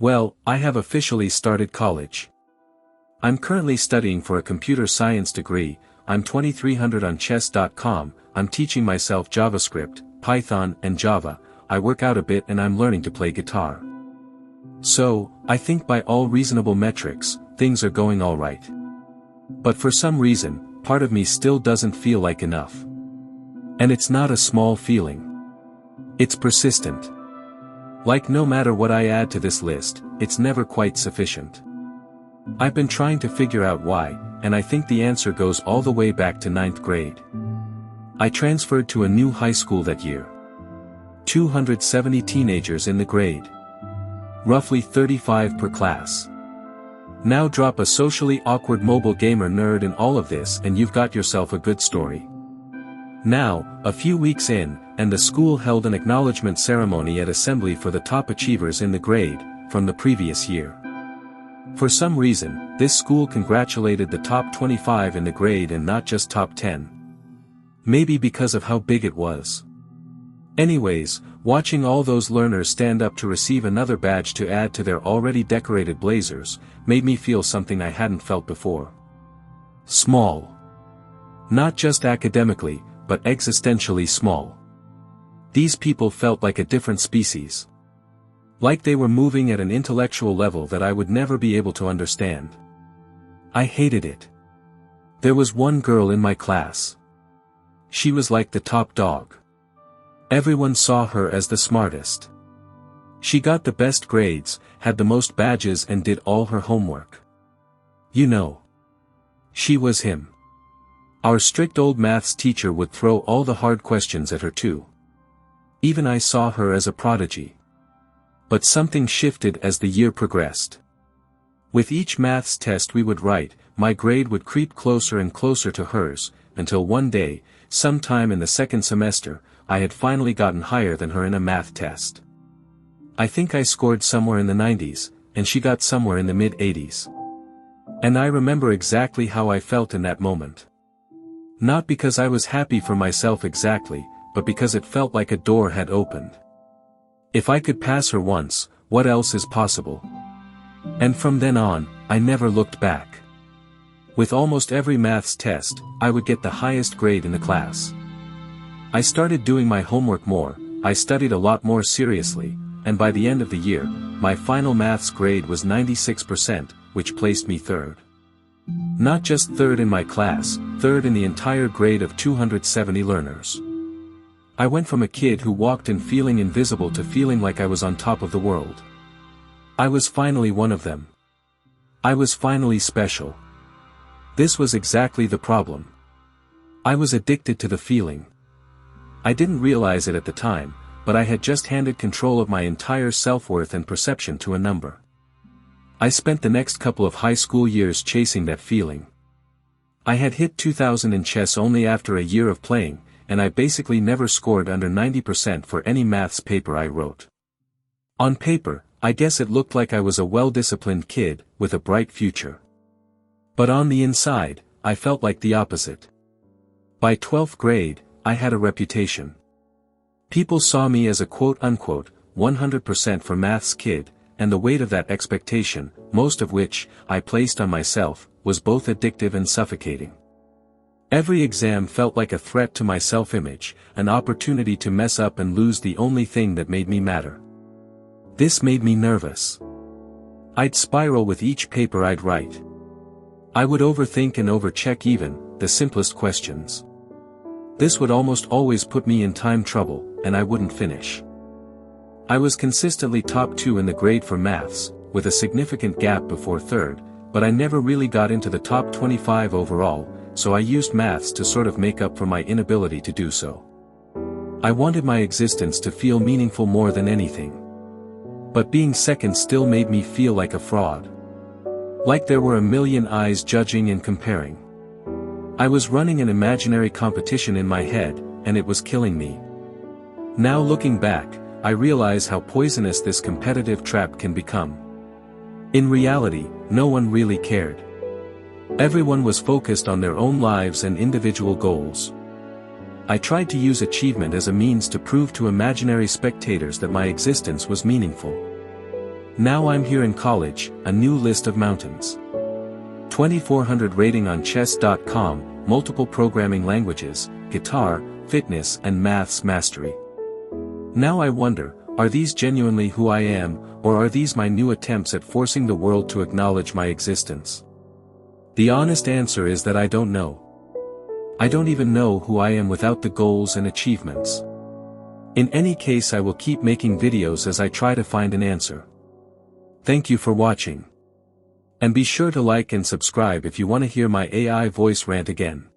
Well, I have officially started college. I'm currently studying for a computer science degree. I'm 2300 on chess.com, I'm teaching myself JavaScript, Python, and Java. I work out a bit and I'm learning to play guitar. So, I think by all reasonable metrics, things are going alright. But for some reason, part of me still doesn't feel like enough. And it's not a small feeling. It's persistent. Like no matter what I add to this list, it's never quite sufficient. I've been trying to figure out why, and I think the answer goes all the way back to 9th grade. I transferred to a new high school that year. 270 teenagers in the grade. Roughly 35 per class. Now drop a socially awkward mobile gamer nerd in all of this and you've got yourself a good story. Now, a few weeks in, and the school held an acknowledgement ceremony at assembly for the top achievers in the grade, from the previous year. For some reason, this school congratulated the top 25 in the grade and not just top 10. Maybe because of how big it was. Anyways, watching all those learners stand up to receive another badge to add to their already decorated blazers, made me feel something I hadn't felt before. Small. Not just academically, but existentially small. These people felt like a different species. Like they were moving at an intellectual level that I would never be able to understand. I hated it. There was one girl in my class. She was like the top dog. Everyone saw her as the smartest. She got the best grades, had the most badges and did all her homework. You know. She was him. Our strict old maths teacher would throw all the hard questions at her too. Even I saw her as a prodigy. But something shifted as the year progressed. With each maths test we would write, my grade would creep closer and closer to hers, until one day, sometime in the second semester, I had finally gotten higher than her in a math test. I think I scored somewhere in the 90s, and she got somewhere in the mid-80s. And I remember exactly how I felt in that moment. Not because I was happy for myself exactly, but because it felt like a door had opened. If I could pass her once, what else is possible? And from then on, I never looked back. With almost every maths test, I would get the highest grade in the class. I started doing my homework more, I studied a lot more seriously, and by the end of the year, my final maths grade was 96%, which placed me third. Not just third in my class, third in the entire grade of 270 learners. I went from a kid who walked in feeling invisible to feeling like I was on top of the world. I was finally one of them. I was finally special. This was exactly the problem. I was addicted to the feeling. I didn't realize it at the time, but I had just handed control of my entire self-worth and perception to a number. I spent the next couple of high school years chasing that feeling. I had hit 2000 in chess only after a year of playing, and I basically never scored under 90% for any maths paper I wrote. On paper, I guess it looked like I was a well-disciplined kid, with a bright future. But on the inside, I felt like the opposite. By 12th grade, I had a reputation. People saw me as a quote-unquote, 100% for maths kid, and the weight of that expectation, most of which, I placed on myself, was both addictive and suffocating. Every exam felt like a threat to my self-image, an opportunity to mess up and lose the only thing that made me matter. This made me nervous. I'd spiral with each paper I'd write. I would overthink and overcheck even the simplest questions. This would almost always put me in time trouble, and I wouldn't finish. I was consistently top 2 in the grade for maths, with a significant gap before third, but I never really got into the top 25 overall, so I used maths to sort of make up for my inability to do so. I wanted my existence to feel meaningful more than anything. But being second still made me feel like a fraud. Like there were a million eyes judging and comparing. I was running an imaginary competition in my head, and it was killing me. Now looking back, I realize how poisonous this competitive trap can become. In reality, no one really cared. Everyone was focused on their own lives and individual goals. I tried to use achievement as a means to prove to imaginary spectators that my existence was meaningful. Now I'm here in college, a new list of mountains. 2400 rating on chess.com, multiple programming languages, guitar, fitness and maths mastery. Now I wonder, are these genuinely who I am, or are these my new attempts at forcing the world to acknowledge my existence? The honest answer is that I don't know. I don't even know who I am without the goals and achievements. In any case, I will keep making videos as I try to find an answer. Thank you for watching. And be sure to like and subscribe if you want to hear my AI voice rant again.